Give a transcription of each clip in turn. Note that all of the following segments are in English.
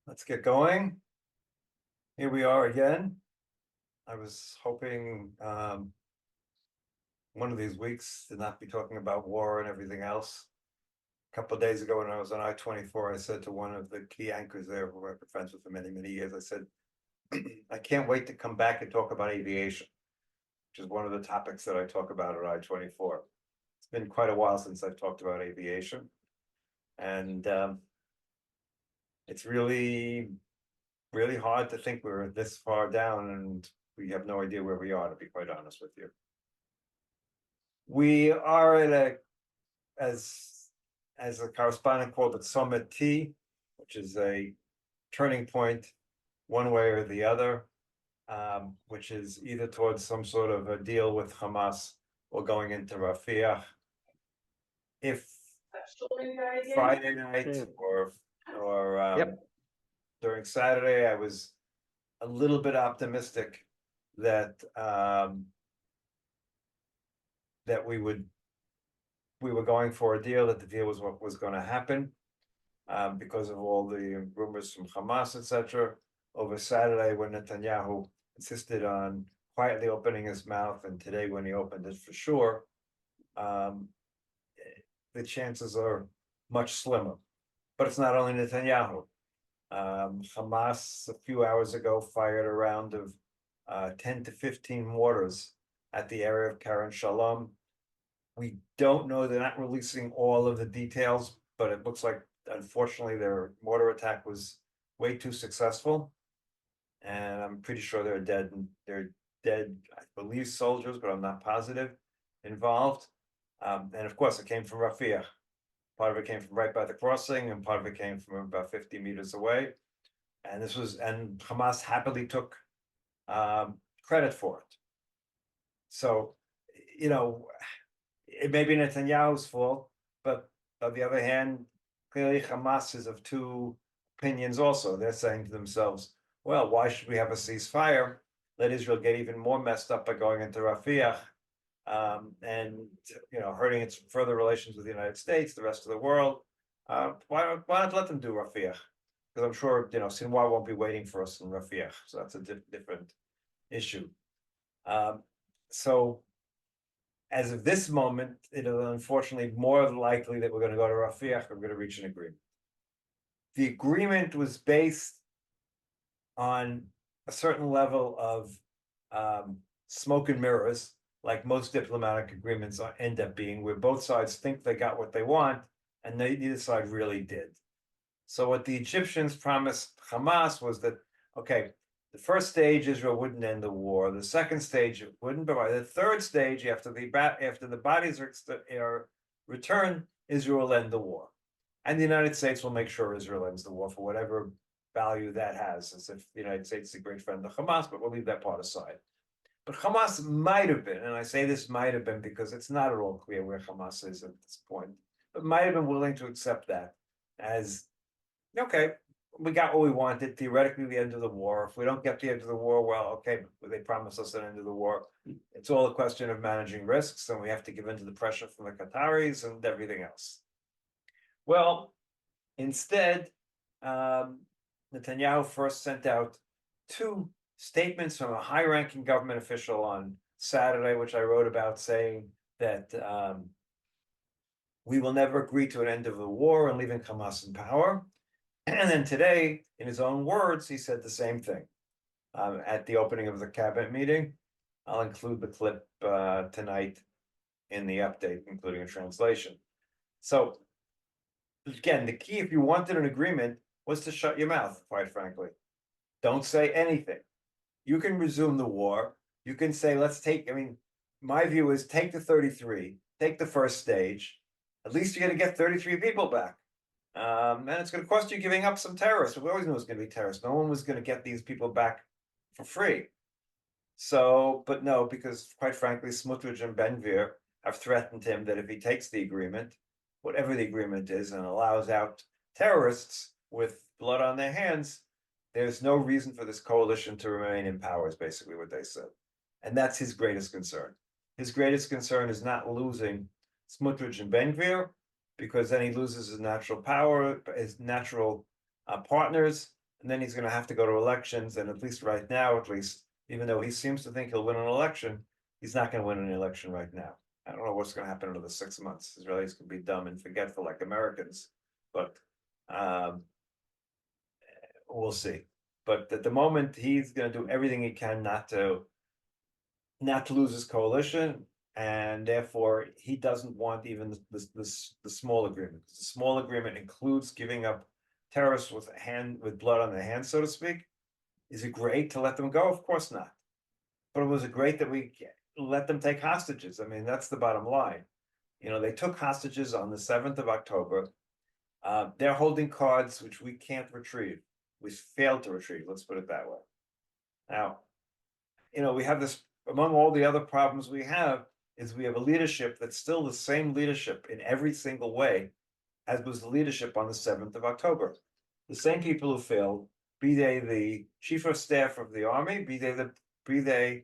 Let's get going. Here we are again. I was hoping one of these weeks to not be talking about war and everything else. A couple of days ago when I was on I-24, I said to one of the key anchors there, who I've been friends with for many, many years, I said, I can't wait to come back and talk about aviation, which is one of the topics that I talk about at I-24. It's been quite a while since I've talked about aviation. And it's really hard to think we're this far down and we have no idea where we are, to be quite honest with you. We are at as a correspondent called it Summit T, which is a turning point one way or the other, which is either towards some sort of a deal with Hamas or going into Rafah. If Friday night or during Saturday, I was a little bit optimistic that that we were going for a deal, that the deal was what was going to happen, because of all the rumors from Hamas, etc. Over Saturday, when Netanyahu insisted on quietly opening his mouth, and today when he opened it for sure, the chances are much slimmer. But it's not only Netanyahu. Hamas a few hours ago fired a round of 10 to 15 mortars at the area of Karen Shalom. We don't know, they're not releasing all of the details, but it looks like, unfortunately, their mortar attack was way too successful. And I'm pretty sure they're dead, I believe, soldiers, but I'm not positive, involved. And of course, it came from Rafah. Part of it came from right by the crossing, and part of it came from about 50 meters away. And Hamas happily took credit for it. So, it may be Netanyahu's fault, but on the other hand, clearly Hamas is of two opinions also. They're saying to themselves, well, why should we have a ceasefire? Let Israel get even more messed up by going into Rafah, and hurting its further relations with the United States, the rest of the world. Why not let them do Rafah? Because I'm sure Sinwar won't be waiting for us in Rafah, so that's a different issue. So as of this moment, it is unfortunately more likely that we're going to go to Rafah. We're going to reach an agreement. The agreement was based on a certain level of smoke and mirrors, like most diplomatic agreements end up being, where both sides think they got what they want, and neither side really did. So what the Egyptians promised Hamas was that, okay, the first stage, Israel wouldn't end the war. The second stage, it wouldn't. But by the third stage, after the bodies are returned, Israel will end the war. And the United States will make sure Israel ends the war for whatever value that has, as if the United States is a great friend of Hamas, but we'll leave that part aside. But Hamas might have been, and I say this might have been because it's not at all clear where Hamas is at this point, but might have been willing to accept that as, okay, we got what we wanted, theoretically the end of the war. If we don't get the end of the war, well, okay, they promised us an end of the war. It's all a question of managing risks, and we have to give in to the pressure from the Qataris and everything else. Well, instead, Netanyahu first sent out two statements from a high-ranking government official on Saturday, which I wrote about, saying that we will never agree to an end of the war and leaving Hamas in power. And then today, in his own words, he said the same thing at the opening of the cabinet meeting. I'll include the clip tonight in the update, including a translation. So again, the key, if you wanted an agreement, was to shut your mouth, quite frankly. Don't say anything. You can resume the war. You can say, my view is take the 33, take the first stage. At least you're going to get 33 people back. And it's going to cost you giving up some terrorists. We always knew it was going to be terrorists. No one was going to get these people back for free. So, but no, because quite frankly, Smotrich and Ben-Gvir have threatened him that if he takes the agreement, whatever the agreement is, and allows out terrorists with blood on their hands, there's no reason for this coalition to remain in power, is basically what they said. And that's his greatest concern. His greatest concern is not losing Smotrich and Ben-Gvir, because then he loses his natural power, his natural partners, and then he's gonna have to go to elections, and at least right now, at least, even though he seems to think he'll win an election, he's not gonna win an election right now. I don't know what's gonna happen in another 6 months. Israelis can be dumb and forgetful like Americans, but um, we'll see. But at the moment, he's gonna do everything he can not to lose his coalition, and therefore he doesn't want even the small agreement. The small agreement includes giving up terrorists with blood on their hands, so to speak. Is it great to let them go? Of course not. But was it great that we let them take hostages? I mean, that's the bottom line. They took hostages on the 7th of October. They're holding cards which we can't retrieve. We failed to retrieve, let's put it that way. Now, we have this, among all the other problems we have, is we have a leadership that's still the same leadership in every single way as was the leadership on the 7th of October. The same people who failed, be they the chief of staff of the army, be they the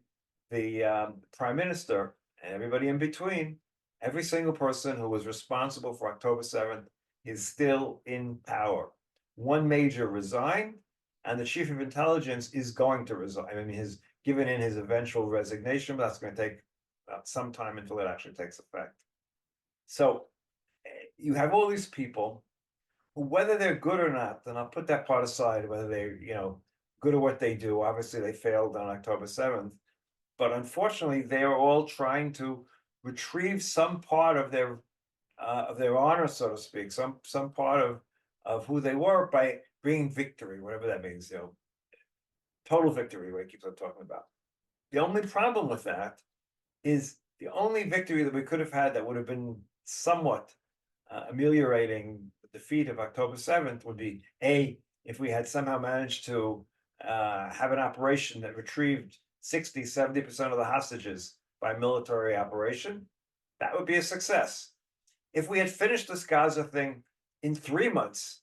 prime minister, and everybody in between, every single person who was responsible for October 7th is still in power. One major resigned, and the chief of intelligence is going to resign. I mean, he's given in his eventual resignation, but that's going to take some time until it actually takes effect. So you have all these people who, whether they're good or not, and I'll put that part aside, whether they're, good at what they do. Obviously, they failed on October 7th, but unfortunately, they are all trying to retrieve some part of their honor, so to speak, some part of who they were by bringing victory, whatever that means, total victory, what he keeps on talking about. The only problem with that is the only victory that we could have had that would have been somewhat ameliorating the defeat of October 7th would be if we had somehow managed to have an operation that retrieved 60-70% of the hostages by military operation. That would be a success. If we had finished this Gaza thing in 3 months,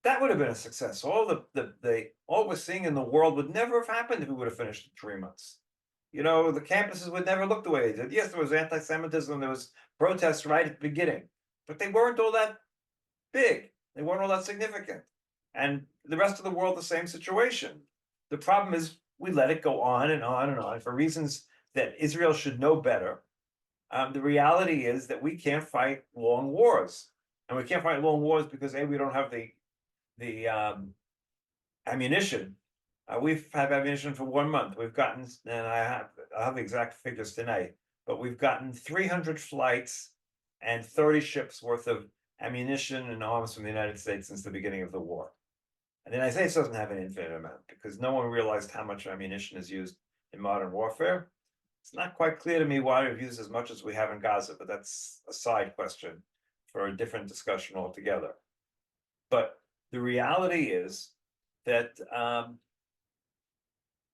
that would have been a success. All we're seeing in the world would never have happened if we would have finished in 3 months. The campuses would never look the way they did. Yes, there was anti-Semitism, there was protests right at the beginning, but they weren't all that big. They weren't all that significant. And the rest of the world, the same situation. The problem is we let it go on and on and on for reasons that Israel should know better. The reality is that we can't fight long wars. And we can't fight long wars because we don't have the ammunition. We've had ammunition for 1 month. We've gotten, and I'll have the exact figures tonight, but we've gotten 300 flights and 30 ships worth of ammunition and arms from the United States since the beginning of the war. And the United States doesn't have an infinite amount because no one realized how much ammunition is used in modern warfare. It's not quite clear to me why we've used as much as we have in Gaza, but that's a side question for a different discussion altogether. But the reality is that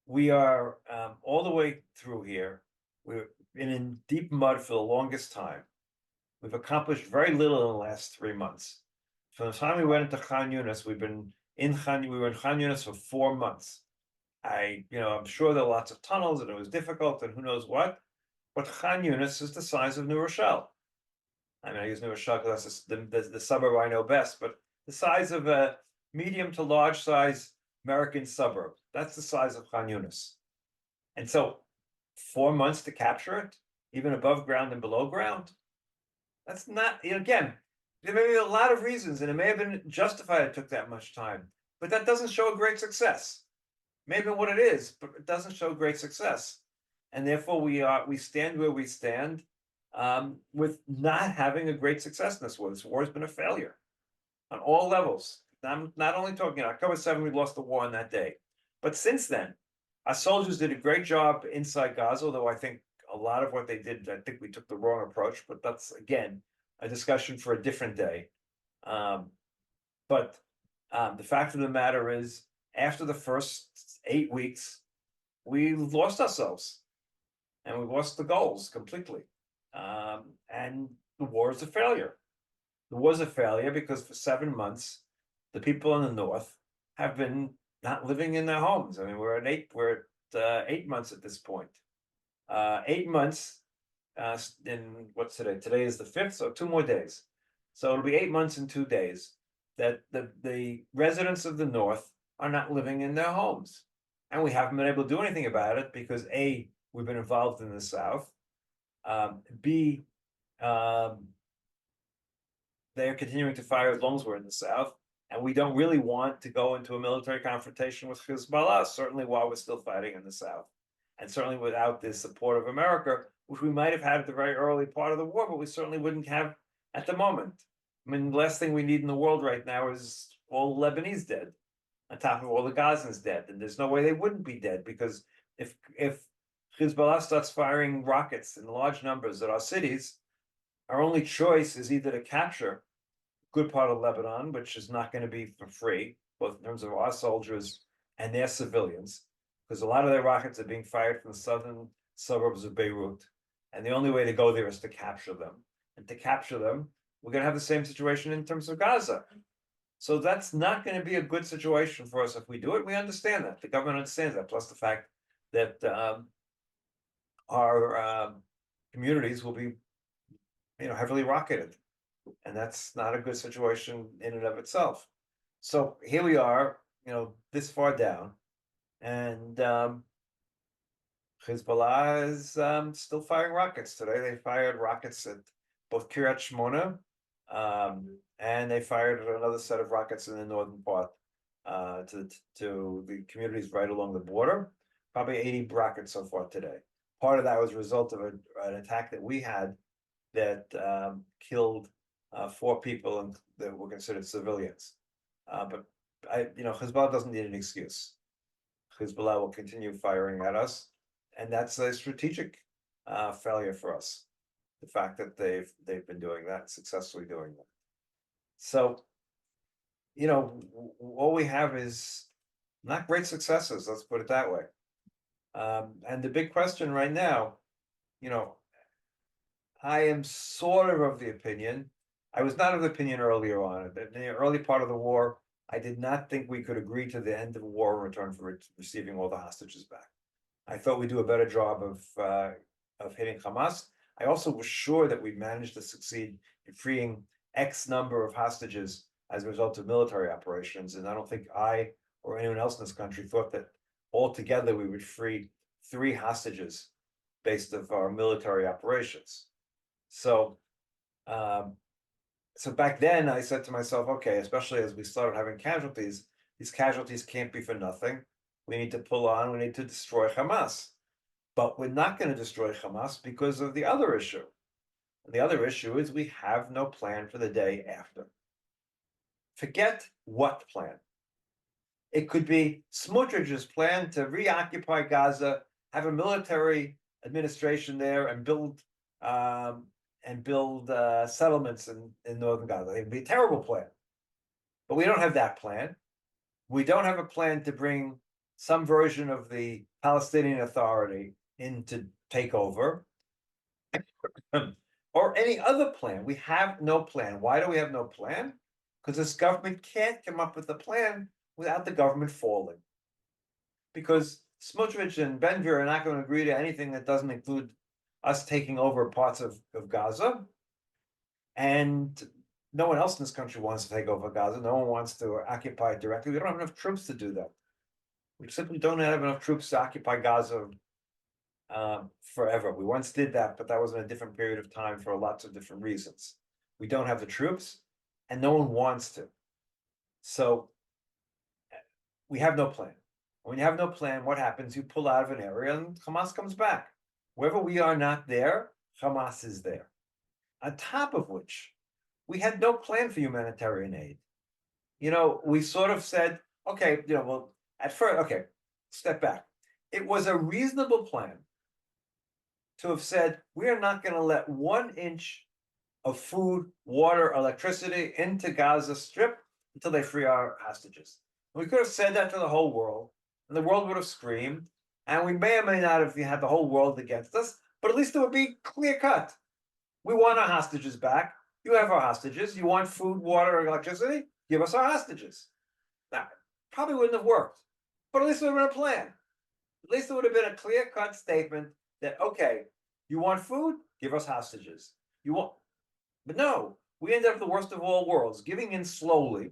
we are all the way through here. We've been in deep mud for the longest time. We've accomplished very little in the last 3 months. From the time we went into Khan Yunis, we were in Khan Yunis for 4 months. I'm sure there are lots of tunnels and it was difficult and who knows what, but Khan Yunis is the size of New Rochelle. I mean, I use New Rochelle because that's the suburb I know best, but the size of a medium to large size American suburb. That's the size of Khan Yunis. And so 4 months to capture it, even above ground and below ground, that's not, again, there may be a lot of reasons, and it may have been justified it took that much time, but that doesn't show a great success. Maybe what it is, but it doesn't show great success. And therefore we stand where we stand with not having a great success in this war. This war has been a failure on all levels. I'm not only talking October 7th, we lost the war on that day. But since then, our soldiers did a great job inside Gaza, although I think a lot of what they did, I think we took the wrong approach, but that's, again, a discussion for a different day. But the fact of the matter is, after the first 8 weeks, we lost ourselves and we lost the goals completely. And the war is a failure. The war is a failure because for 7 months, the people in the north have been not living in their homes. I mean, we're at 8 months at this point. 8 months in what's today? Today is the 5th, so 2 more days. So it'll be 8 months and 2 days that the residents of the north are not living in their homes. And we haven't been able to do anything about it because A, we've been involved in the South. B, they're continuing to fire as long as we're in the South. And we don't really want to go into a military confrontation with Hezbollah, certainly while we're still fighting in the South. And certainly without the support of America, which we might have had at the very early part of the war, but we certainly wouldn't have at the moment. I mean, the last thing we need in the world right now is all the Lebanese dead, on top of all the Gazans dead. And there's no way they wouldn't be dead, because if Hezbollah starts firing rockets in large numbers at our cities, our only choice is either to capture a good part of Lebanon, which is not going to be for free, both in terms of our soldiers and their civilians, because a lot of their rockets are being fired from the southern suburbs of Beirut. And the only way to go there is to capture them. And to capture them, we're going to have the same situation in terms of Gaza. So that's not going to be a good situation for us if we do it. We understand that. The government understands that, plus the fact that our communities will be, heavily rocketed. And that's not a good situation in and of itself. So here we are, this far down. And Hezbollah is still firing rockets today. They fired rockets at both Kiryat Shmona, and they fired another set of rockets in the northern part to the communities right along the border. Probably 80 rockets so far today. Part of that was a result of an attack that we had that killed 4 people that were considered civilians. But Hezbollah doesn't need an excuse. Hezbollah will continue firing at us, and that's a strategic failure for us. The fact that they've been doing that, successfully doing that. So, all we have is not great successes. Let's put it that way. And the big question right now, I am sort of the opinion. I was not of the opinion earlier on. In the early part of the war, I did not think we could agree to the end of the war in return for receiving all the hostages back. I thought we'd do a better job of hitting Hamas. I also was sure that we'd manage to succeed in freeing X number of hostages as a result of military operations. And I don't think I or anyone else in this country thought that altogether we would free 3 hostages based of our military operations. So, so back then I said to myself, okay, especially as we started having casualties, these casualties can't be for nothing. We need to pull on, we need to destroy Hamas. But we're not going to destroy Hamas because of the other issue. And the other issue is we have no plan for the day after. Forget what plan. It could be Smotrich's plan to reoccupy Gaza, have a military administration there, and build settlements in northern Gaza. It would be a terrible plan. But we don't have that plan. We don't have a plan to bring some version of the Palestinian Authority in to take over, or any other plan. We have no plan. Why do we have no plan? Because this government can't come up with a plan without the government falling. Because Smotrich and Ben-Gvir are not going to agree to anything that doesn't include us taking over parts of Gaza. And no one else in this country wants to take over Gaza. No one wants to occupy it directly. We don't have enough troops to do that. We simply don't have enough troops to occupy Gaza forever. We once did that, but that was in a different period of time for lots of different reasons. We don't have the troops, and no one wants to. So we have no plan. When you have no plan, what happens? You pull out of an area and Hamas comes back. Wherever we are not there, Hamas is there. On top of which, we had no plan for humanitarian aid. We sort of said, okay, well, at first, okay, step back. It was a reasonable plan to have said, we are not going to let 1 inch of food, water, electricity into Gaza Strip until they free our hostages. We could have said that to the whole world, and the world would have screamed, and we may or may not have had the whole world against us, but at least it would be clear cut. We want our hostages back. You have our hostages. You want food, water, and electricity? Give us our hostages. Now, probably wouldn't have worked, but at least it would have been a plan. At least it would have been a clear-cut statement that, okay, you want food? Give us hostages. But no, we ended up the worst of all worlds, giving in slowly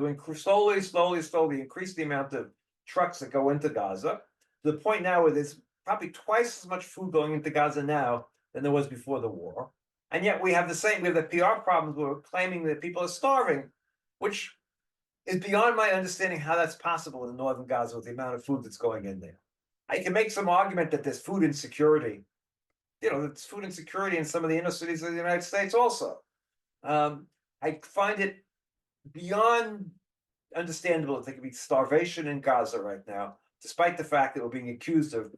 to increase slowly increase the amount of trucks that go into Gaza. To the point now where there's probably twice as much food going into Gaza now than there was before the war. And yet we have the PR problems where we're claiming that people are starving, which is beyond my understanding how that's possible in northern Gaza with the amount of food that's going in there. I can make some argument that there's food insecurity. There's food insecurity in some of the inner cities of the United States also. I find it beyond understandable that there could be starvation in Gaza right now, despite the fact that we're being accused of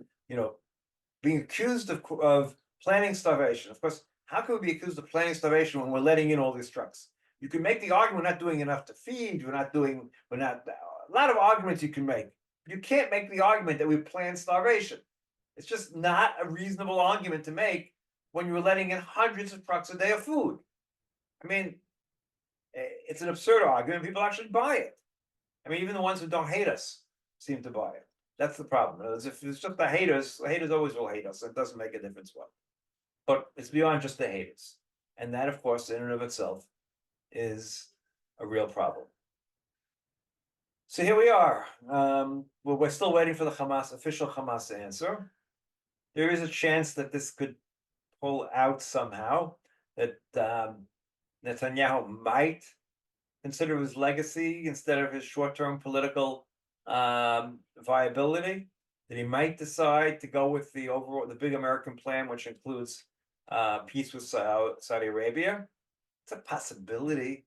planning starvation. Of course, how can we be accused of planning starvation when we're letting in all these trucks? You can make the argument we're not doing enough to feed, a lot of arguments you can make. You can't make the argument that we plan starvation. It's just not a reasonable argument to make when you're letting in hundreds of trucks a day of food. I mean, it's an absurd argument. People actually buy it. I mean, even the ones who don't hate us seem to buy it. That's the problem. If it's just the haters always will hate us. It doesn't make a difference what. But it's beyond just the haters. And that, of course, in and of itself, is a real problem. So here we are. We're still waiting for the official Hamas answer. There is a chance that this could pull out somehow, that Netanyahu might consider his legacy instead of his short-term political viability, that he might decide to go with the big American plan, which includes peace with Saudi Arabia. It's a possibility.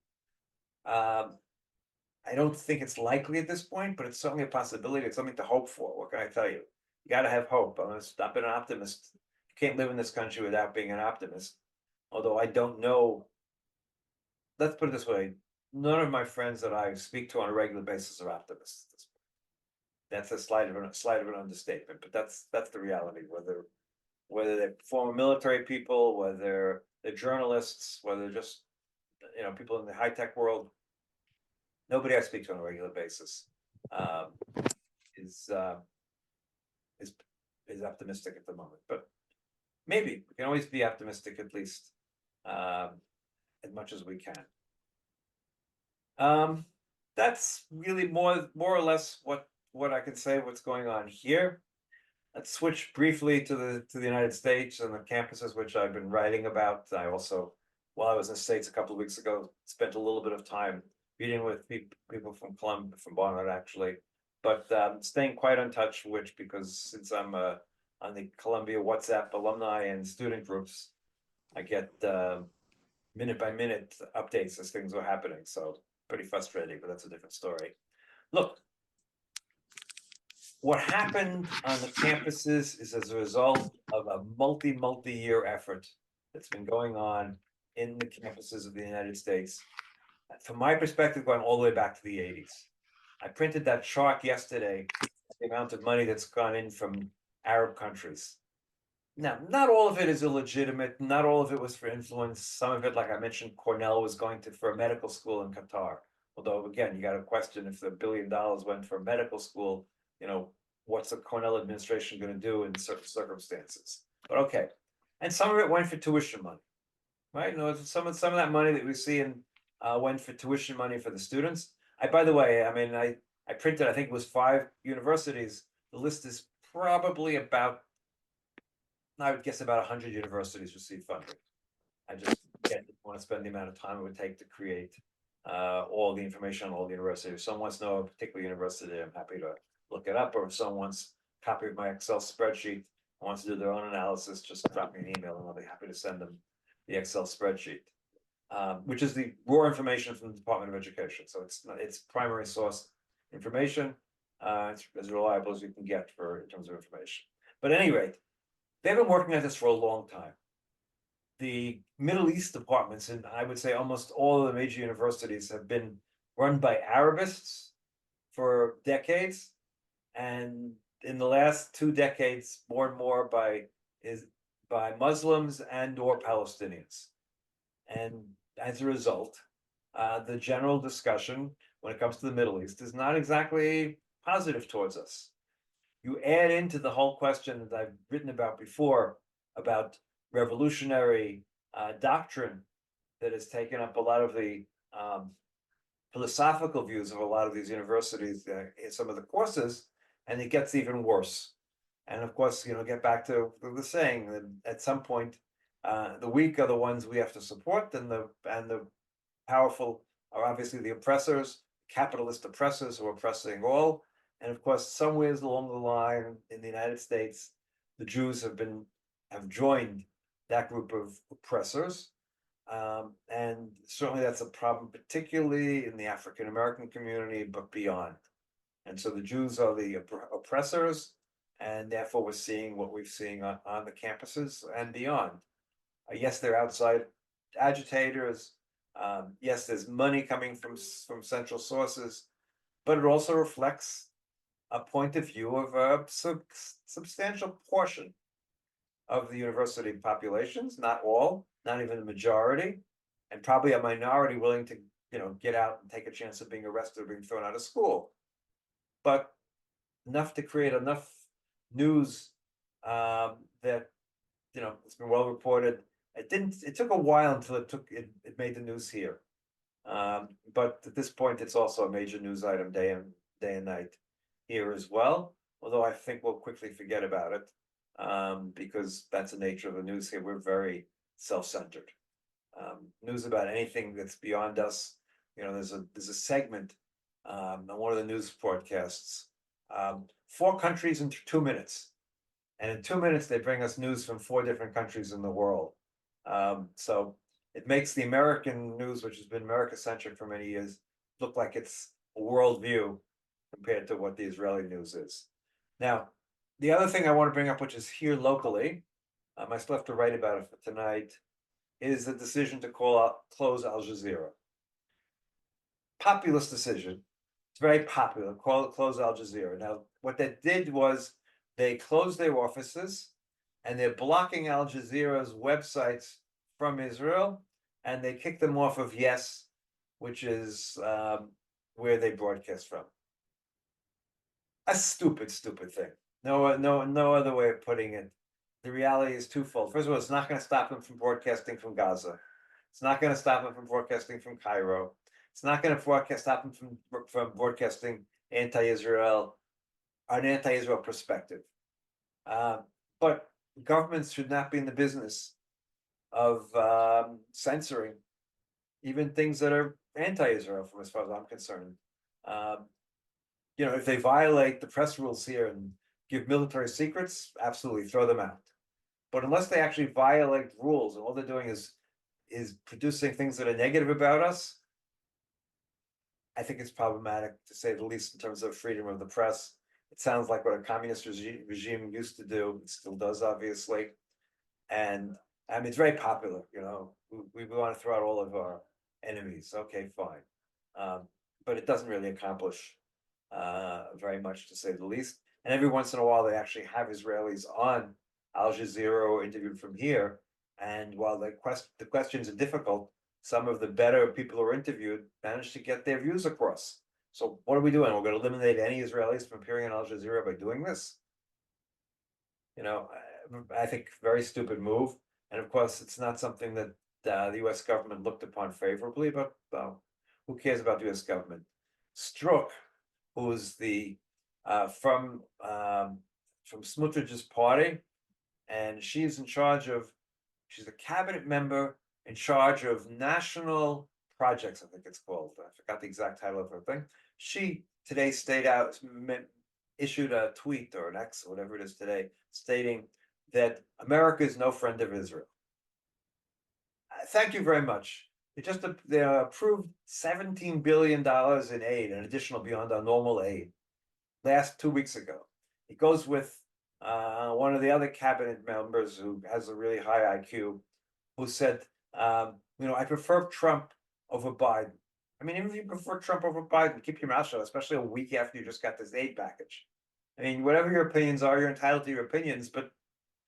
I don't think it's likely at this point, but it's certainly a possibility. It's something to hope for. What can I tell you? You got to have hope. I've been an optimist. You can't live in this country without being an optimist. Although I don't know. Let's put it this way. None of my friends that I speak to on a regular basis are optimists at this point. That's a slight of an understatement, but that's the reality. Whether they're former military people, whether they're journalists, whether they're just people in the high-tech world, nobody I speak to on a regular basis is optimistic at the moment. But maybe we can always be optimistic, at least as much as we can. That's really more or less what I can say. What's going on here. Let's switch briefly to the United States and the campuses which I've been writing about. I also, while I was in the States a couple of weeks ago, spent a little bit of time meeting with people from Barnard actually, but staying quite in touch, because since I'm on the Columbia WhatsApp alumni and student groups, I get minute by minute updates as things are happening. So pretty frustrating, but that's a different story. Look, what happened on the campuses is as a result of a multi-year effort that's been going on in the campuses of the United States. From my perspective, going all the way back to the 80s. I printed that chart yesterday, the amount of money that's gone in from Arab countries. Now, not all of it is illegitimate. Not all of it was for influence. Some of it, like I mentioned, Cornell was going for a medical school in Qatar. Although, again, you got to question if the $1 billion went for a medical school, what's the Cornell administration going to do in certain circumstances? But okay. And some of it went for tuition money, right? Some of that money that we see went for tuition money for the students. By the way, I printed, I think it was 5 universities. The list is probably about, I would guess about 100 universities receive funding. I just didn't want to spend the amount of time it would take to create all the information on all the universities. If someone wants to know a particular university, I'm happy to look it up. Or if someone wants a copy of my Excel spreadsheet, wants to do their own analysis, just drop me an email and I'll be happy to send them the Excel spreadsheet, which is the raw information from the Department of Education. So it's primary source information. It's as reliable as you can get in terms of information. But at any rate, they've been working at this for a long time. The Middle East departments, and I would say almost all of the major universities, have been run by Arabists for decades, and in the last 2 decades, more and more by Muslims and/or Palestinians. And as a result, the general discussion when it comes to the Middle East is not exactly positive towards us. You add into the whole question that I've written about before about revolutionary doctrine that has taken up a lot of the philosophical views of a lot of these universities in some of the courses, and it gets even worse. And of course, get back to the saying that at some point, the weak are the ones we have to support, and the powerful are obviously the oppressors, capitalist oppressors who are oppressing all. And of course, somewhere along the line in the United States, the Jews have joined that group of oppressors. And certainly that's a problem, particularly in the African American community, but beyond. And so the Jews are the oppressors, and therefore we're seeing what we're seeing on the campuses and beyond. Yes, they're outside agitators. Yes, there's money coming from central sources, but it also reflects a point of view of a substantial portion of the university populations, not all, not even the majority, and probably a minority willing to, get out and take a chance of being arrested or being thrown out of school. But enough to create enough news that it's been well reported. It took a while until it made the news here. But at this point, it's also a major news item day and night here as well. Although I think we'll quickly forget about it, because that's the nature of the news here. We're very self-centered. News about anything that's beyond us. There's a segment on one of the news broadcasts. 4 countries in 2 minutes, and in 2 minutes they bring us news from 4 different countries in the world. So it makes the American news, which has been America-centric for many years, look like it's a worldview compared to what the Israeli news is. Now, the other thing I want to bring up, which is here locally, I still have to write about it for tonight, is the decision to close Al Jazeera. Populist decision. It's very popular. Close Al Jazeera. Now, what that did was they closed their offices, and they're blocking Al Jazeera's websites from Israel, and they kicked them off of Yes, which is where they broadcast from. A stupid thing. No other way of putting it. The reality is twofold. First of all, it's not going to stop them from broadcasting from Gaza. It's not going to stop them from broadcasting from Cairo. It's not going to stop them from broadcasting anti-Israel, an anti-Israel perspective. But governments should not be in the business of censoring even things that are anti-Israel, from as far as I'm concerned. If they violate the press rules here and give military secrets, absolutely throw them out. But unless they actually violate rules and all they're doing is producing things that are negative about us, I think it's problematic, to say the least, in terms of freedom of the press. It sounds like what a communist regime used to do. It still does, obviously. And I mean, it's very popular, we want to throw out all of our enemies. Okay, fine. But it doesn't really accomplish very much, to say the least. And every once in a while, they actually have Israelis on Al Jazeera or interviewed from here. And while the questions are difficult, some of the better people who are interviewed manage to get their views across. So what are we doing? We're going to eliminate any Israelis from appearing on Al Jazeera by doing this? I think very stupid move. And of course, it's not something that the US government looked upon favorably, but who cares about the US government? Strzok, who's the from Smotrich's party, and she's a cabinet member in charge of national projects, I think it's called. I forgot the exact title of her thing. She today issued a tweet, or an X, or whatever it is today, stating that America is no friend of Israel. Thank you very much. They approved $17 billion in aid, an additional beyond our normal aid, last 2 weeks ago. It goes with one of the other cabinet members who has a really high IQ, who said, I prefer Trump over Biden. I mean, even if you prefer Trump over Biden, keep your mouth shut, especially a week after you just got this aid package. I mean, whatever your opinions are, you're entitled to your opinions, but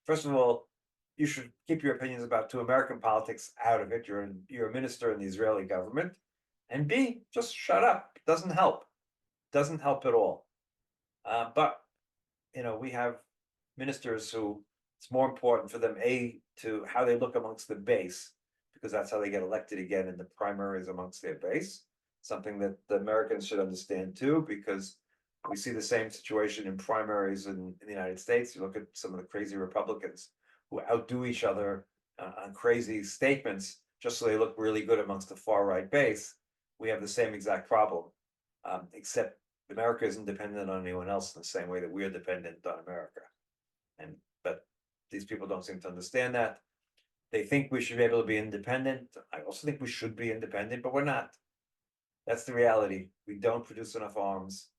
first of all, you should keep your opinions about American politics out of it. You're a minister in the Israeli government. And B, just shut up. It doesn't help. It doesn't help at all. But we have ministers who it's more important for them, to how they look amongst the base, because that's how they get elected again in the primaries amongst their base. something that the Americans should understand too, because we see the same situation in primaries in the United States. You look at some of the crazy Republicans who outdo each other on crazy statements just so they look really good amongst the far right base. We have the same exact problem, except America isn't dependent on anyone else in the same way that we're dependent on America. And but these people don't seem to understand that. They think we should be able to be independent. I also think we should be independent, but we're not. That's the reality. We don't produce enough arms.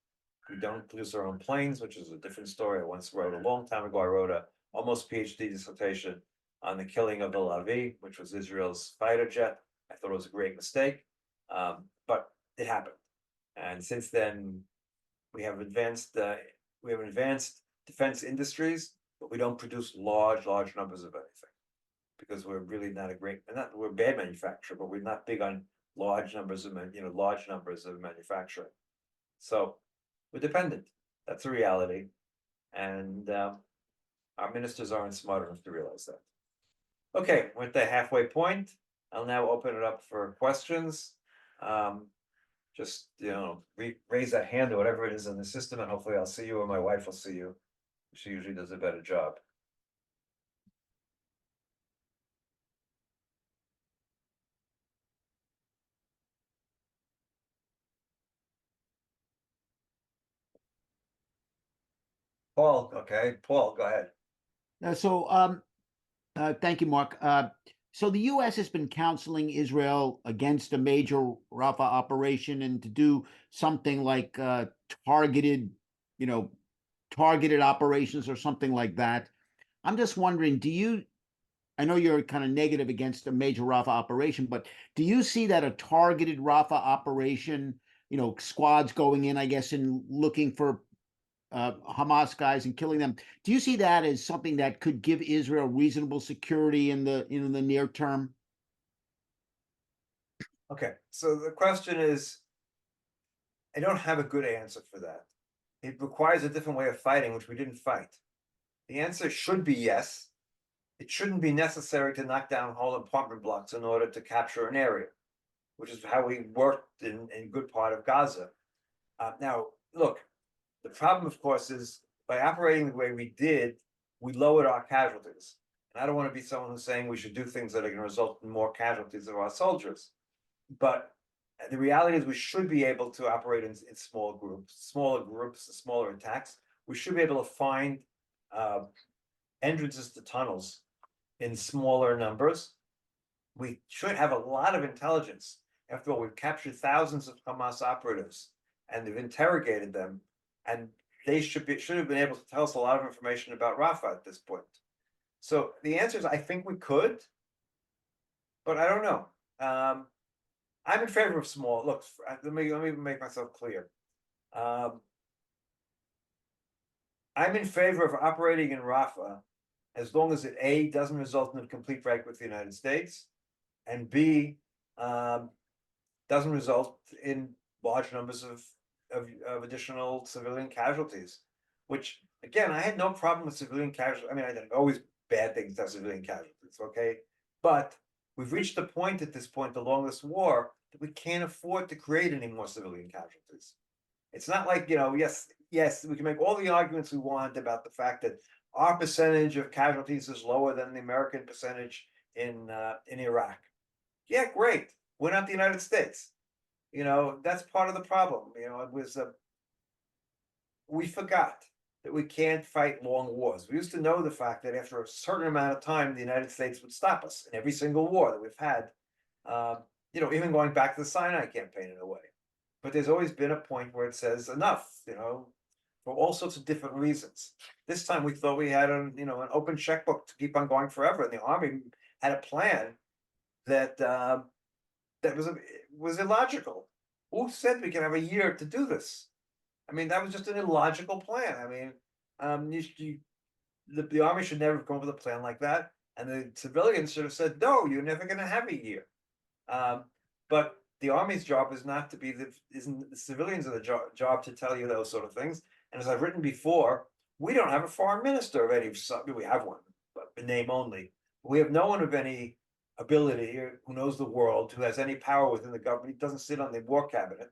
We don't produce our own planes, which is a different story. I once wrote a long time ago. I wrote a almost PhD dissertation on the killing of the Lavi, which was Israel's fighter jet. I thought it was a great mistake, but it happened. And since then, we have advanced defense industries, but we don't produce large numbers of anything because we're really not a great, we're a bad manufacturer, but we're not big on large numbers of manufacturing. So we're dependent. That's a reality, and our ministers aren't smart enough to realize that. Okay, we're at the halfway point. I'll now open it up for questions. Just raise that hand or whatever it is in the system, and hopefully I'll see you or my wife will see you. She usually does a better job. Paul, okay, Paul, go ahead. Thank you, Mark. So the U.S. has been counseling Israel against a major Rafah operation and to do something like targeted, targeted operations or something like that. I'm just wondering, I know you're kind of negative against a major Rafah operation, but do you see that a targeted Rafah operation, squads going in, I guess, and looking for Hamas guys and killing them? Do you see that as something that could give Israel reasonable security in the near term? Okay, so the question is, I don't have a good answer for that. It requires a different way of fighting, which we didn't fight. The answer should be yes. It shouldn't be necessary to knock down whole apartment blocks in order to capture an area, which is how we worked in good part of Gaza. Now, look, the problem, of course, is by operating the way we did, we lowered our casualties. And I don't want to be someone who's saying we should do things that are going to result in more casualties of our soldiers. But the reality is we should be able to operate in smaller groups, smaller attacks. We should be able to find entrances to tunnels in smaller numbers. We should have a lot of intelligence. After all, we've captured thousands of Hamas operatives and they've interrogated them, and they should have been able to tell us a lot of information about Rafah at this point. So the answer is, I think we could, but I don't know. I'm in favor of small. Look, let me make myself clear. I'm in favor of operating in Rafah as long as it A, doesn't result in a complete break with the United States, and B, doesn't result in large numbers of additional civilian casualties. Which, again, I had no problem with civilian casualties. I mean, I did always bad things to civilian casualties, okay? But we've reached the point at this point along this war that we can't afford to create any more civilian casualties. It's not like, yes, we can make all the arguments we want about the fact that our percentage of casualties is lower than the American percentage in Iraq. Yeah, great. We're not the United States. That's part of the problem. It was we forgot that we can't fight long wars. We used to know the fact that after a certain amount of time, the United States would stop us in every single war that we've had. Even going back to the Sinai campaign in a way. But there's always been a point where it says enough, for all sorts of different reasons. This time we thought we had an open checkbook to keep on going forever, and the Army had a plan that was illogical. Who said we can have a year to do this? I mean, that was just an illogical plan. I mean, the Army should never have come up with a plan like that, and the civilians should have said, "No, you're never going to have a year." But the Army's job is not to be isn't the civilians are the job to tell you those sort of things. And as I've written before, we don't have a foreign minister of any. We have one, but in name only. We have no one of any ability, or who knows the world, who has any power within the government. He doesn't sit on the war cabinet.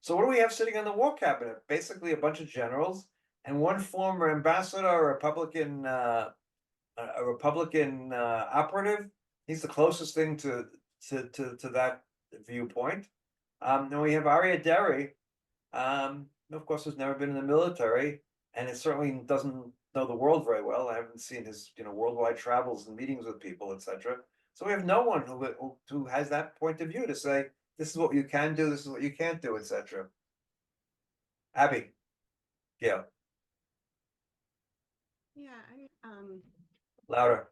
So what do we have sitting on the war cabinet? Basically, a bunch of generals and one former ambassador, a Republican operative. He's the closest thing to that viewpoint. Then we have Arya Derry, of course, who's never been in the military, and it certainly doesn't know the world very well. I haven't seen his, worldwide travels and meetings with people, etc. So we have no one who has that point of view to say this is what you can do, this is what you can't do, etc. Abby, yeah, Yeah, louder.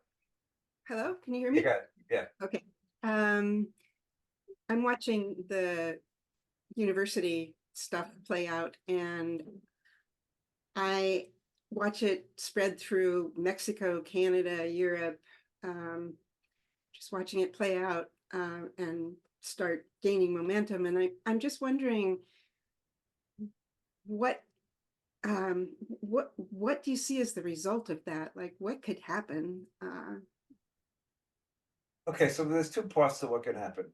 hello, can you hear You me? got it. Yeah. Okay. I'm watching the university stuff play out, and I watch it spread through Mexico, Canada, Europe, just watching it play out and start gaining momentum. And I'm just wondering what what do you see as the result of that? Like, what could happen? Okay, so there's two parts to what can happen.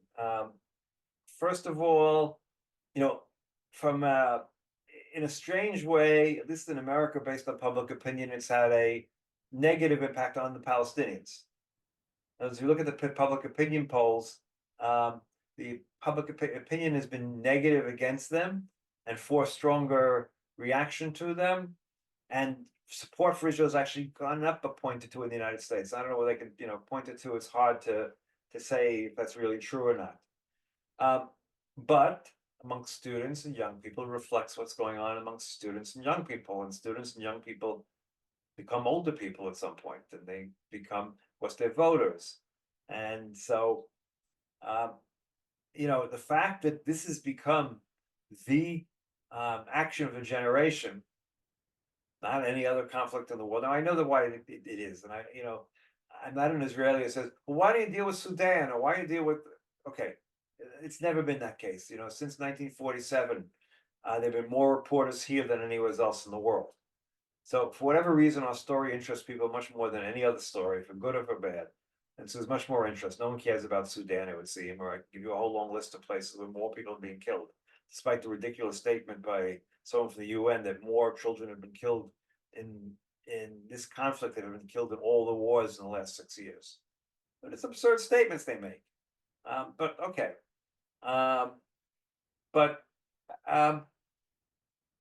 First of all, from in a strange way, at least in America, based on public opinion, it's had a negative impact on the Palestinians. As you look at the public opinion polls, the public opinion has been negative against them and for stronger reaction to them. And support for Israel has actually gone up a point or two in the United States. I don't know whether they can, point it to. It's hard to say if that's really true or not. But amongst students and young people, it reflects what's going on amongst students and young people. And students and young people become older people at some point, and they become, of course, they're voters. And so, the fact that this has become the action of a generation, not any other conflict in the world. Now I know that why it is, and I'm not an Israeli who says, well, why do you deal with Sudan, or why do you deal with? Okay, it's never been that case. Since 1947, there've been more reporters here than anywhere else in the world. So for whatever reason, our story interests people much more than any other story, for good or for bad. And so there's much more interest. No one cares about Sudan, it would seem, or I can give you a whole long list of places where more people are being killed, despite the ridiculous statement by someone from the UN that more children have been killed in this conflict than have been killed in all the wars in the last 6 years. But it's absurd statements they make. But okay.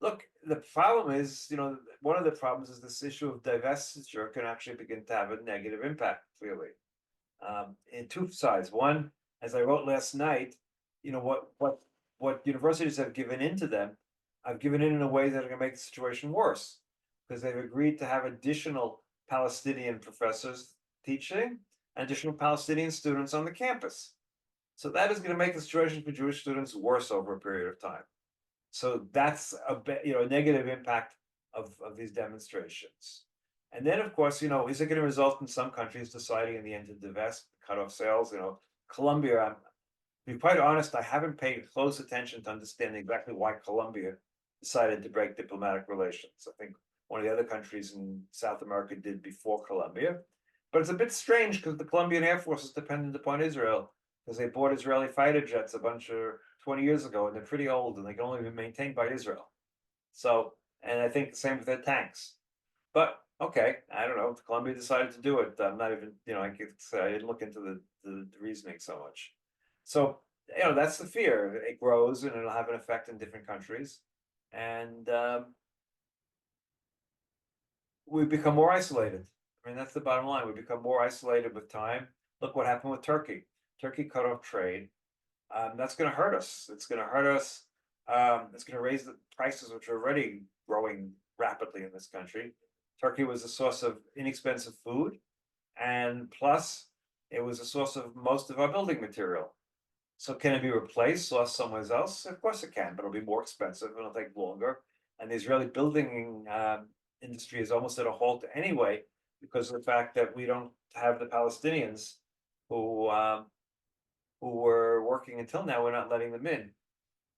Look, the problem is, one of the problems is this issue of divestiture can actually begin to have a negative impact, clearly. In two sides. One, as I wrote last night, what universities have given into them, I've given in a way that are going to make the situation worse, because they've agreed to have additional Palestinian professors teaching and additional Palestinian students on the campus. So that is going to make the situation for Jewish students worse over a period of time. So that's a negative impact of these demonstrations. And then, of course, is it going to result in some countries deciding in the end to divest, cut off sales? Colombia, to be quite honest, I haven't paid close attention to understanding exactly why Colombia decided to break diplomatic relations. I think one of the other countries in South America did before Colombia. But it's a bit strange because the Colombian Air Force is dependent upon Israel, because they bought Israeli fighter jets a bunch of 20 years ago, and they're pretty old, and they can only be maintained by Israel. So, and I think the same with their tanks. But okay, I don't know. If Colombia decided to do it, I'm not even, I didn't look into the reasoning so much. So, that's the fear. It grows, and it'll have an effect in different countries, and we become more isolated. I mean, that's the bottom line. We become more isolated with time. Look what happened with Turkey. Turkey cut off trade. That's going to hurt us. It's going to hurt us. It's going to raise the prices, which are already growing rapidly in this country. Turkey was a source of inexpensive food, and plus, it was a source of most of our building material. So can it be replaced, lost somewhere else? Of course it can, but it'll be more expensive and it'll take longer. And the Israeli building industry is almost at a halt anyway, because of the fact that we don't have the Palestinians who were working until now. We're not letting them in.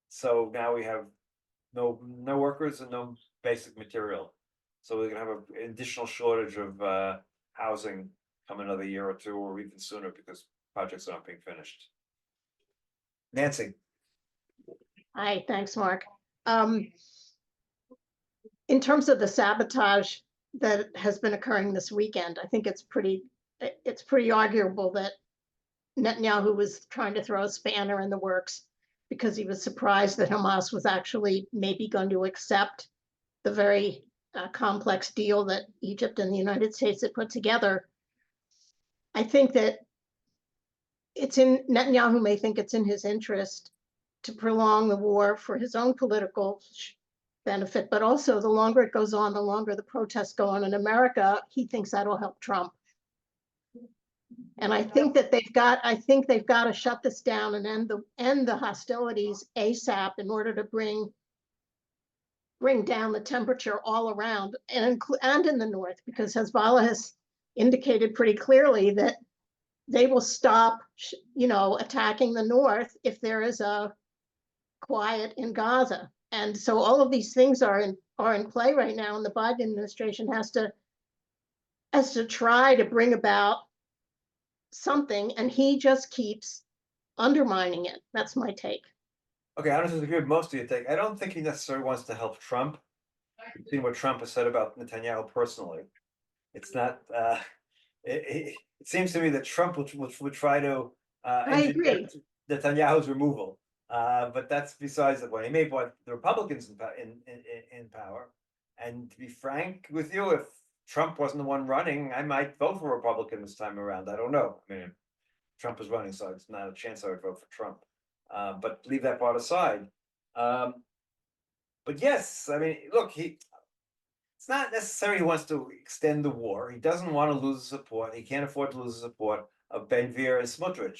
So now we have no workers and no basic material. So we're gonna have an additional shortage of housing come another year or two, or even sooner, because projects aren't being finished. Nancy, Hi, thanks, Mark. In terms of the sabotage that has been occurring this weekend, I think it's pretty arguable that Netanyahu was trying to throw a spanner in the works because he was surprised that Hamas was actually maybe going to accept the very complex deal that Egypt and the United States had put together. I think that Netanyahu may think it's in his interest to prolong the war for his own political benefit, but also the longer it goes on, the longer the protests go on in America, he thinks that'll help Trump. And I think that they've got to shut this down and end the hostilities ASAP in order to bring down the temperature all around and in the north, because Hezbollah has indicated pretty clearly that they will stop, attacking the north if there is a quiet in Gaza. And so all of these things are in play right now, and the Biden administration has to try to bring about something, and he just keeps undermining it. That's my take. okay, I don't disagree with most of your take. I don't think he necessarily wants to help Trump. You've seen what Trump has said about Netanyahu personally. It's not. It seems to me that Trump would try to I agree. Netanyahu's removal. But that's besides the point. He may want the Republicans in power. And to be frank with you, if Trump wasn't the one running, I might vote for Republican this time around. I don't know. I mean, Trump is running, so it's not a chance I would vote for Trump. But leave that part aside. But yes, I mean, look, it's not necessarily he wants to extend the war. He doesn't want to lose the support. He can't afford to lose the support of Ben-Gvir and Smotrich.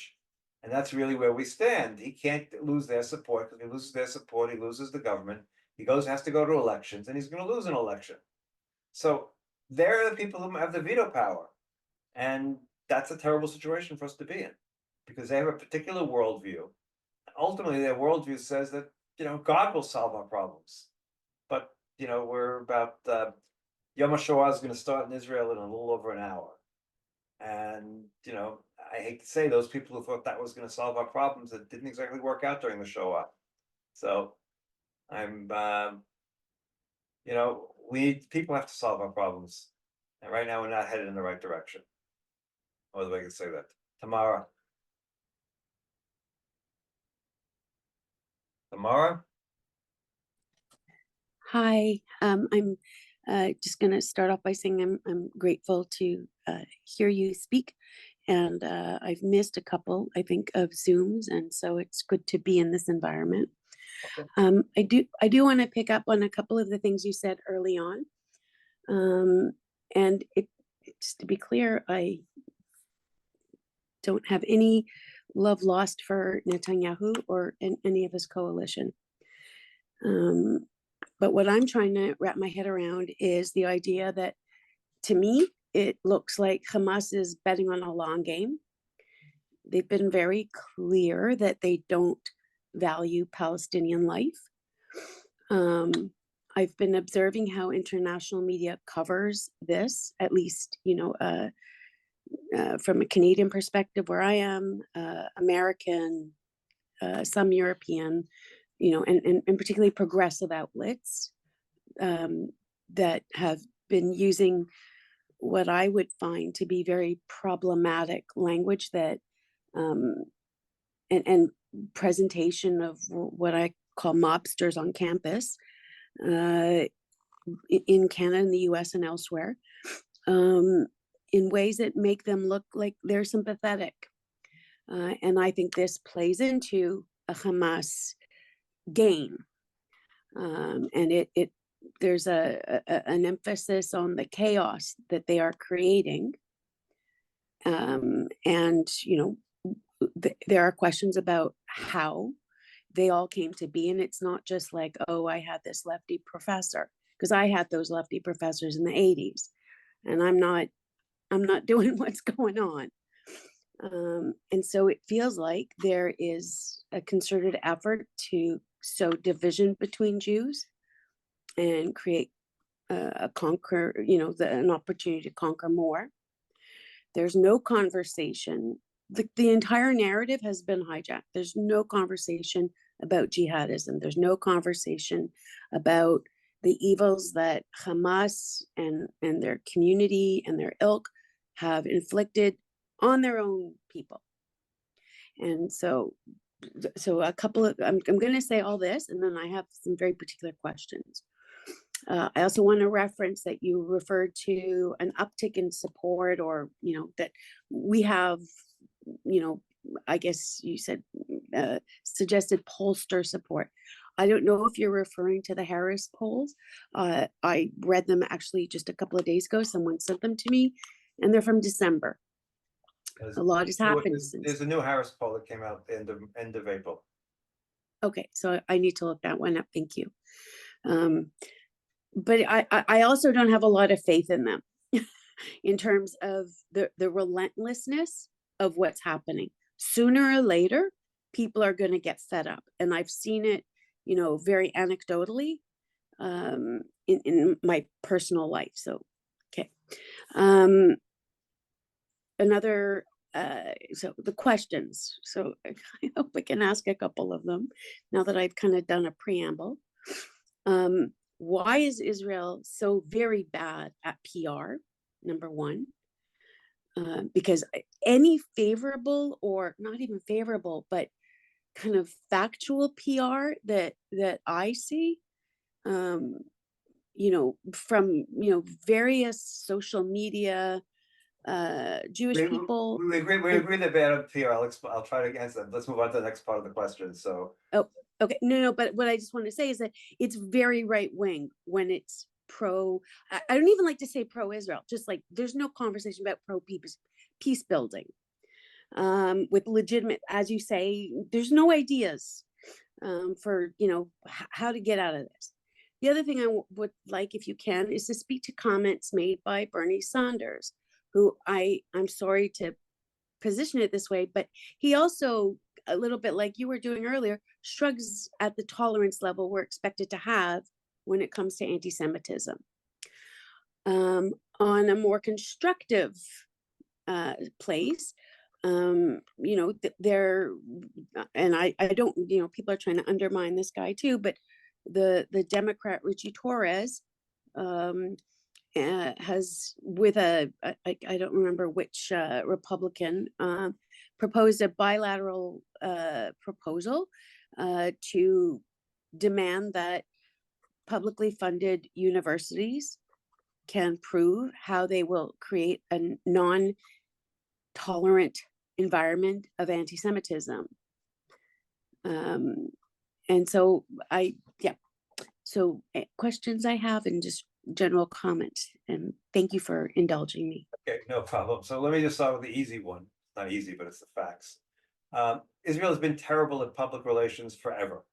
And that's really where we stand. He can't lose their support, because if he loses their support, he loses the government. He has to go to elections, and he's going to lose an election. So they're the people who have the veto power. And that's a terrible situation for us to be in, because they have a particular worldview. Ultimately, their worldview says that, God will solve our problems. But, we're about, Yom HaShoah is going to start in Israel in a little over an hour. And, I hate to say, those people who thought that was going to solve our problems, it didn't exactly work out during the Shoah. So I'm, people have to solve our problems. And right now we're not headed in the right direction. Or the way I can say that. Tamara. Hi, I'm just going to start off by saying I'm grateful to hear you speak, and I've missed a couple, I think, of Zooms, and so it's good to be in this environment. Okay. I do want to pick up on a couple of the things you said early on, and just to be clear, I don't have any love lost for Netanyahu or any of his coalition. But what I'm trying to wrap my head around is the idea that, to me, it looks like Hamas is betting on a long game. They've been very clear that they don't value Palestinian life. I've been observing how international media covers this, at least, from a Canadian perspective where I am, American, some European, and particularly progressive outlets that have been using what I would find to be very problematic language that and presentation of what I call mobsters on campus in Canada, in the US, and elsewhere, in ways that make them look like they're sympathetic. And I think this plays into a Hamas game, and there's an emphasis on the chaos that they are creating, and there are questions about how they all came to be, and it's not just like, oh, I had this lefty professor, because I had those lefty professors in the 80s, and I'm not doing what's going on. And so it feels like there is a concerted effort to sow division between Jews and create an opportunity to conquer more. There's no conversation the entire narrative has been hijacked. There's no conversation about jihadism. There's no conversation about the evils that Hamas and their community and their ilk have inflicted on their own people. And so a couple of, I'm going to say all this, and then I have some very particular questions. I also want to reference that you referred to an uptick in support, or, you know, that we have, you know, I guess you said suggested pollster support. I don't know if you're referring to the Harris polls. I read them actually just a couple of days ago. Someone sent them to me, and they're from December. A lot has happened since. There's a new Harris poll that came out end of April. Okay, so I need to look that one up. Thank you. But I also don't have a lot of faith in them in terms of the relentlessness of what's happening. Sooner or later, people are going to get fed up. And I've seen it, you know, very anecdotally in my personal life. So, okay. So the questions. So I hope I can ask a couple of them now that I've kind of done a preamble. Why is Israel so very bad at PR? Number one, because any favorable, or not even favorable, but kind of factual PR that I see, you know, from, you know, various social media, Jewish people. We agree they're bad at PR. I'll try to answer that. Let's move on to the next part of the question. So. Oh, okay. No, but what I just want to say is that it's very right wing when it's pro. I don't even like to say pro Israel. Just like there's no conversation about pro peace building. With legitimate, as you say, there's no ideas for, you know, how to get out of this. The other thing I would like, if you can, is to speak to comments made by Bernie Sanders, who I'm sorry to position it this way, but he also, a little bit like you were doing earlier, shrugs at the tolerance level we're expected to have when it comes to anti-Semitism. On a more constructive place, you know, and I don't, you know, people are trying to undermine this guy too, but the Democrat Richie Torres has, with I don't remember which Republican, proposed a bilateral proposal to demand that publicly funded universities can prove how they will create a non-tolerant environment of anti-Semitism. And so so questions I have, and just general comments, and thank you for indulging me. Okay, no problem. So let me just start with the easy one. Not easy, but it's the facts. Israel has been terrible at public relations forever.